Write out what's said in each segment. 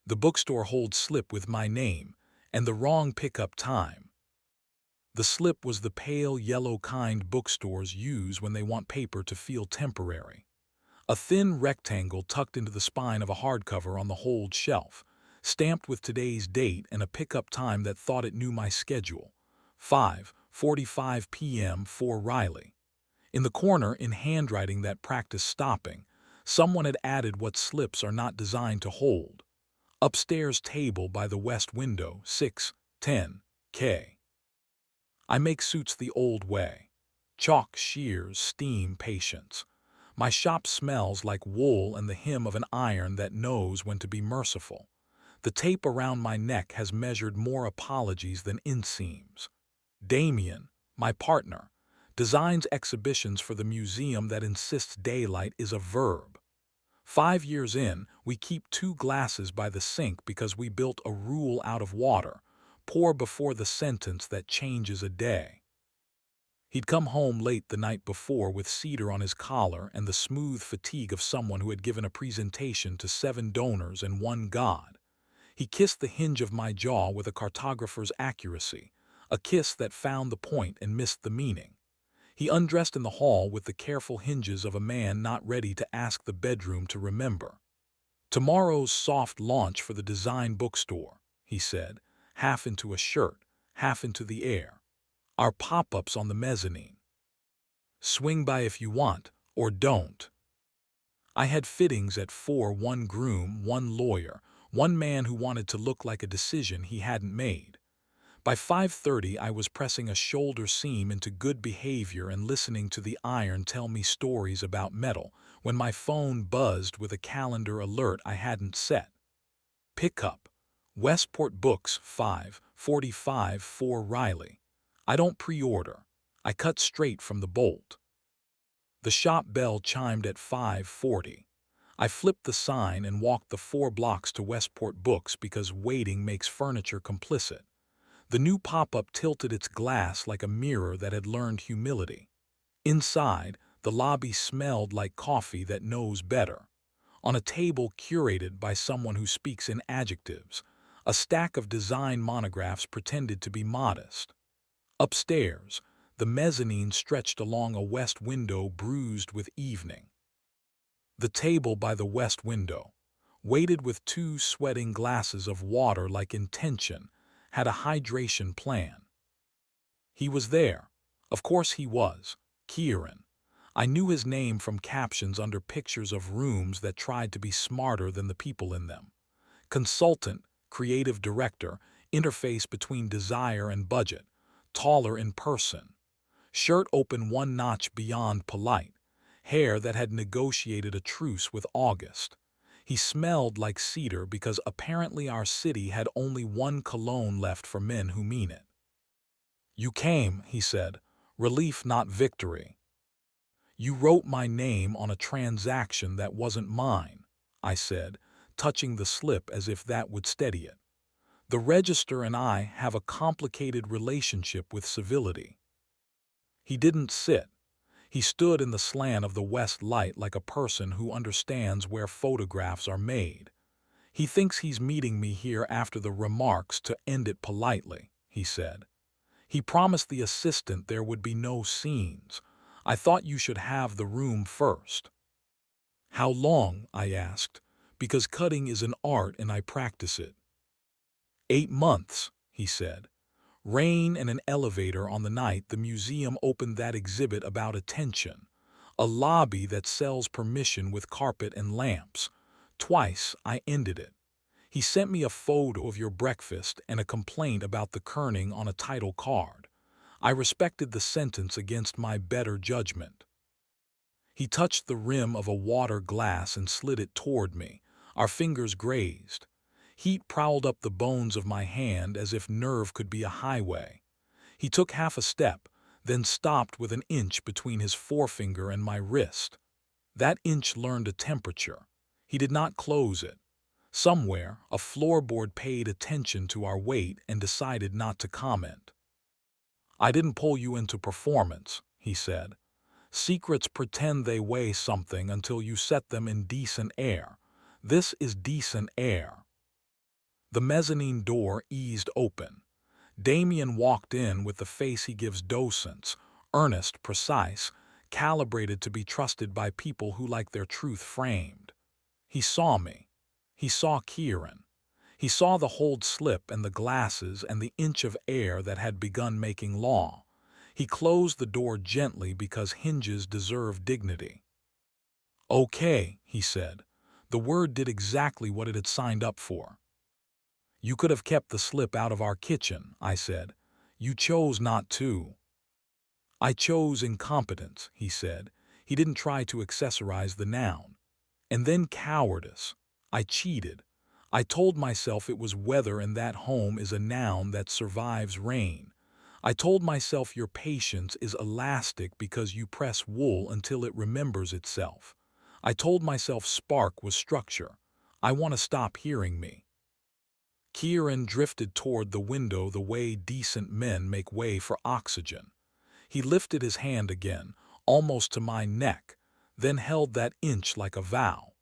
The bookstore holds slip with my name and the wrong pickup time. The slip was the pale yellow kind bookstores use when they want paper to feel temporary. A thin rectangle tucked into the spine of a hardcover on the hold shelf, stamped with today's date and a pickup time that thought it knew my schedule. 5:45 p.m. for Riley. In the corner, in handwriting that practiced stopping, someone had added what slips are not designed to hold. Upstairs table by the west window, 6:10 K. I make suits the old way. Chalk, shears, steam, patience. My shop smells like wool and the hum of an iron that knows when to be merciful. The tape around my neck has measured more apologies than inseams. Damien, my partner, designs exhibitions for the museum that insists daylight is a verb. 5 years in, we keep two glasses by the sink because we built a rule out of water: pour before the sentence that changes a day. He'd come home late the night before with cedar on his collar and the smooth fatigue of someone who had given a presentation to 7 donors and 1 god. He kissed the hinge of my jaw with a cartographer's accuracy, a kiss that found the point and missed the meaning. He undressed in the hall with the careful hinges of a man not ready to ask the bedroom to remember. "Tomorrow's soft launch for the design bookstore," he said, half into a shirt, half into the air. "Our pop-ups on the mezzanine. Swing by if you want, or don't." I had fittings at 4, 1 groom, 1 lawyer, 1 man who wanted to look like a decision he hadn't made. By 5:30 I was pressing a shoulder seam into good behavior and listening to the iron tell me stories about metal when my phone buzzed with a calendar alert I hadn't set. Pickup. Westport Books, 5:45 for Riley. I don't pre-order. I cut straight from the bolt. The shop bell chimed at 5:40. I flipped the sign and walked the 4 blocks to Westport Books because waiting makes furniture complicit. The new pop-up tilted its glass like a mirror that had learned humility. Inside, the lobby smelled like coffee that knows better. On a table curated by someone who speaks in adjectives, a stack of design monographs pretended to be modest. Upstairs, the mezzanine stretched along a west window bruised with evening. The table by the west window, weighted with 2 sweating glasses of water like intention, had a hydration plan. He was there. Of course he was. Kieran. I knew his name from captions under pictures of rooms that tried to be smarter than the people in them. Consultant, creative director, interface between desire and budget, taller in person. Shirt open 1 notch beyond polite, hair that had negotiated a truce with August. He smelled like cedar because apparently our city had only 1 cologne left for men who mean it. "You came," he said, "relief not victory." "You wrote my name on a transaction that wasn't mine," I said, touching the slip as if that would steady it. "The register and I have a complicated relationship with civility." He didn't sit. He stood in the slant of the west light like a person who understands where photographs are made. "He thinks he's meeting me here after the remarks to end it politely," he said. "He promised the assistant there would be no scenes. I thought you should have the room first." "How long?" I asked, because cutting is an art and I practice it. "8 months," he said. "Rain and an elevator on the night the museum opened that exhibit about attention. A lobby that sells permission with carpet and lamps. Twice I ended it. He sent me a photo of your breakfast and a complaint about the kerning on a title card. I respected the sentence against my better judgment." He touched the rim of a water glass and slid it toward me. Our fingers grazed. Heat prowled up the bones of my hand as if nerve could be a highway. He took half a step, then stopped with an inch between his forefinger and my wrist. That inch learned a temperature. He did not close it. Somewhere, a floorboard paid attention to our weight and decided not to comment. "I didn't pull you into performance," he said. "Secrets pretend they weigh something until you set them in decent air. This is decent air." The mezzanine door eased open. Damien walked in with the face he gives docents, earnest, precise, calibrated to be trusted by people who like their truth framed. He saw me. He saw Kieran. He saw the hold slip and the glasses and the inch of air that had begun making law. He closed the door gently because hinges deserve dignity. "Okay," he said. The word did exactly what it had signed up for. "You could have kept the slip out of our kitchen," I said. "You chose not to." "I chose incompetence," he said. He didn't try to accessorize the noun. "And then cowardice. I cheated. I told myself it was weather and that home is a noun that survives rain. I told myself your patience is elastic because you press wool until it remembers itself. I told myself spark was structure. I want to stop hearing me." Kieran drifted toward the window the way decent men make way for oxygen. He lifted his hand again, almost to my neck, then held that inch like a vow.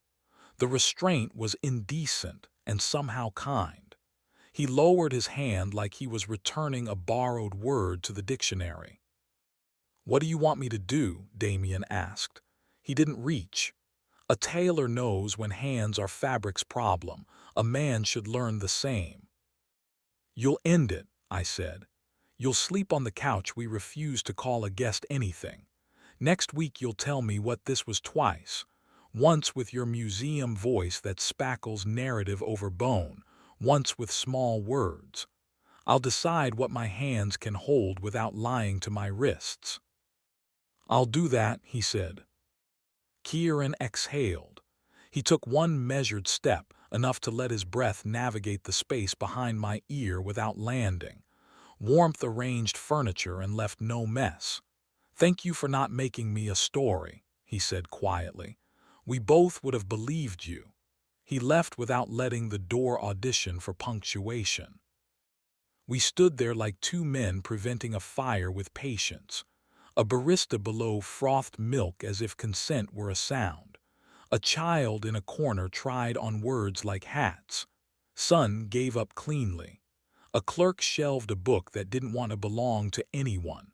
The restraint was indecent and somehow kind. He lowered his hand like he was returning a borrowed word to the dictionary. "What do you want me to do?" Damien asked. He didn't reach. A tailor knows when hands are fabric's problem. A man should learn the same. "You'll end it," I said. "You'll sleep on the couch we refuse to call a guest anything. Next week you'll tell me what this was twice. Once with your museum voice that spackles narrative over bone, once with small words. I'll decide what my hands can hold without lying to my wrists." "I'll do that," he said. Kieran exhaled. He took one measured step, enough to let his breath navigate the space behind my ear without landing. Warmth arranged furniture and left no mess. "Thank you for not making me a story," he said quietly. "We both would have believed you." He left without letting the door audition for punctuation. We stood there like two men preventing a fire with patience. A barista below frothed milk as if consent were a sound. A child in a corner tried on words like hats. Son gave up cleanly. A clerk shelved a book that didn't want to belong to anyone.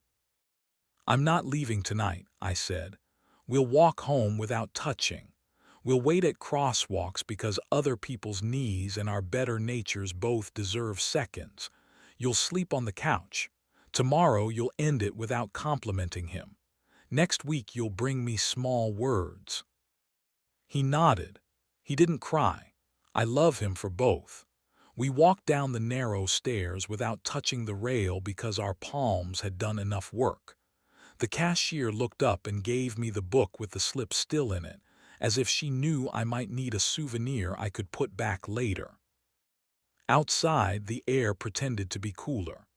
"I'm not leaving tonight," I said. "We'll walk home without touching. We'll wait at crosswalks because other people's knees and our better natures both deserve seconds. You'll sleep on the couch. Tomorrow you'll end it without complimenting him. Next week you'll bring me small words." He nodded. He didn't cry. I love him for both. We walked down the narrow stairs without touching the rail because our palms had done enough work. The cashier looked up and gave me the book with the slip still in it, as if she knew I might need a souvenir I could put back later. Outside, the air pretended to be cooler.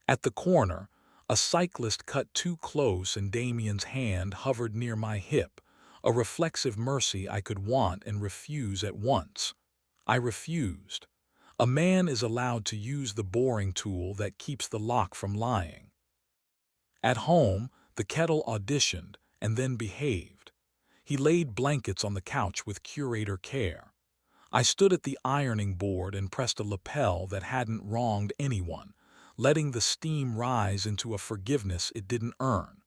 At the corner, a cyclist cut too close and Damien's hand hovered near my hip, a reflexive mercy I could want and refuse at once. I refused. A man is allowed to use the boring tool that keeps the lock from lying. At home, the kettle auditioned and then behaved. He laid blankets on the couch with curator care. I stood at the ironing board and pressed a lapel that hadn't wronged anyone, letting the steam rise into a forgiveness it didn't earn.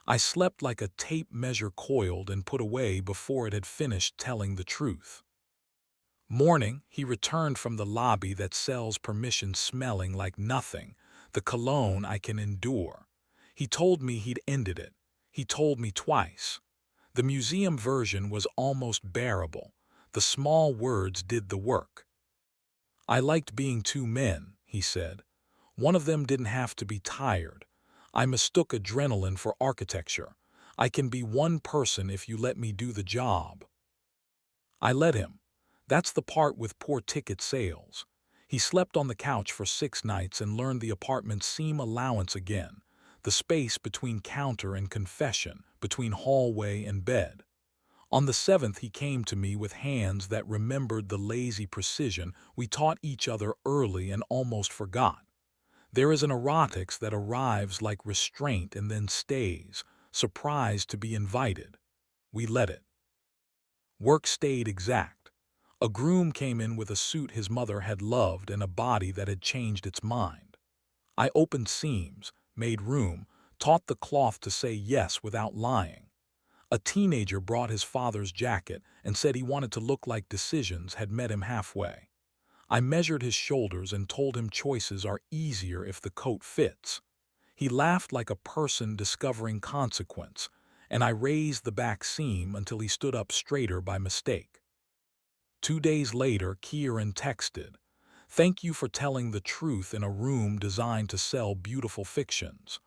I slept like a tape measure coiled and put away before it had finished telling the truth. Morning, he returned from the lobby that sells permission smelling like nothing, the cologne I can endure. He told me he'd ended it. He told me twice. The museum version was almost bearable. The small words did the work. "I liked being two men," he said. "One of them didn't have to be tired. I mistook adrenaline for architecture. I can be one person if you let me do the job." I let him. That's the part with poor ticket sales. He slept on the couch for 6 nights and learned the apartment's seam allowance again, the space between counter and confession, between hallway and bed. On the 7th he came to me with hands that remembered the lazy precision we taught each other early and almost forgot. There is an erotics that arrives like restraint and then stays, surprised to be invited. We let it. Work stayed exact. A groom came in with a suit his mother had loved and a body that had changed its mind. I opened seams, made room, taught the cloth to say yes without lying. A teenager brought his father's jacket and said he wanted to look like Decisions had met him halfway. I measured his shoulders and told him choices are easier if the coat fits. He laughed like a person discovering consequence, and I raised the back seam until he stood up straighter by mistake. 2 days later, Kieran texted, "Thank you for telling the truth in a room designed to sell beautiful fictions."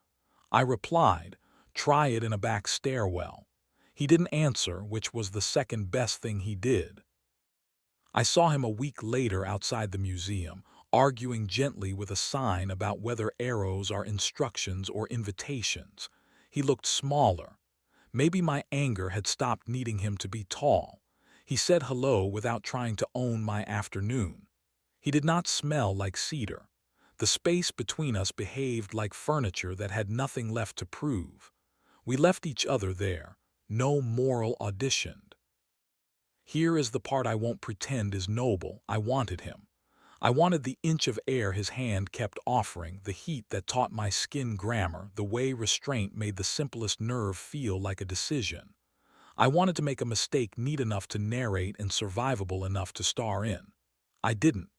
I replied, "Try it in a back stairwell." He didn't answer, which was the second best thing he did. I saw him a week later outside the museum, arguing gently with a sign about whether arrows are instructions or invitations. He looked smaller. Maybe my anger had stopped needing him to be tall. He said hello without trying to own my afternoon. He did not smell like cedar. The space between us behaved like furniture that had nothing left to prove. We left each other there. No moral auditioned. Here is the part I won't pretend is noble. I wanted him. I wanted the inch of air his hand kept offering, the heat that taught my skin grammar, the way restraint made the simplest nerve feel like a decision. I wanted to make a mistake neat enough to narrate and survivable enough to star in. I didn't.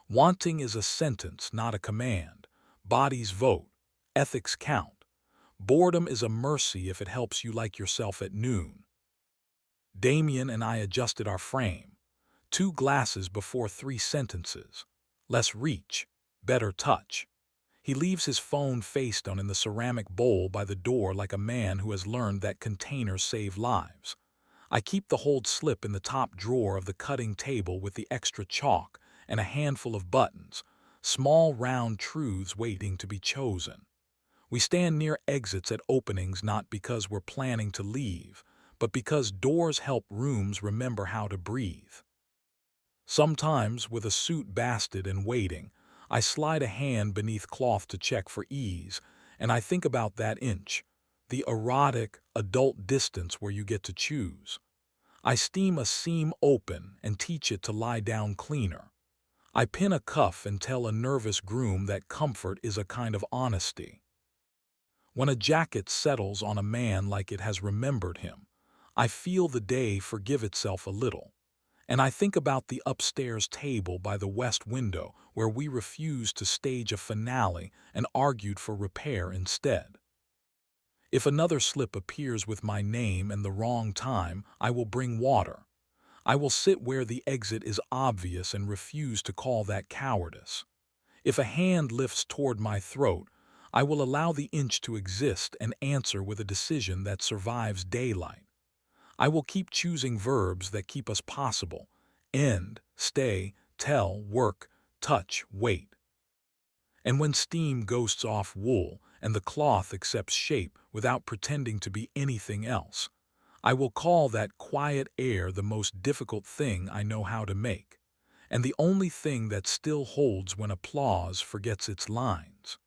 Wanting is a sentence, not a command. Bodies vote. Ethics count. Boredom is a mercy if it helps you like yourself at noon. Damien and I adjusted our frame. 2 glasses before 3 sentences. Less reach, better touch. He leaves his phone face down in the ceramic bowl by the door like a man who has learned that containers save lives. I keep the hold slip in the top drawer of the cutting table with the extra chalk and a handful of buttons, small round truths waiting to be chosen. We stand near exits at openings not because we're planning to leave, but because doors help rooms remember how to breathe. Sometimes, with a suit basted and waiting, I slide a hand beneath cloth to check for ease, and I think about that inch, the erotic, adult distance where you get to choose. I steam a seam open and teach it to lie down cleaner. I pin a cuff and tell a nervous groom that comfort is a kind of honesty. When a jacket settles on a man like it has remembered him, I feel the day forgive itself a little. And I think about the upstairs table by the west window where we refused to stage a finale and argued for repair instead. If another slip appears with my name and the wrong time, I will bring water. I will sit where the exit is obvious and refuse to call that cowardice. If a hand lifts toward my throat, I will allow the inch to exist and answer with a decision that survives daylight. I will keep choosing verbs that keep us possible: end, stay, tell, work, touch, wait. And when steam ghosts off wool and the cloth accepts shape without pretending to be anything else, I will call that quiet air the most difficult thing I know how to make, and the only thing that still holds when applause forgets its lines.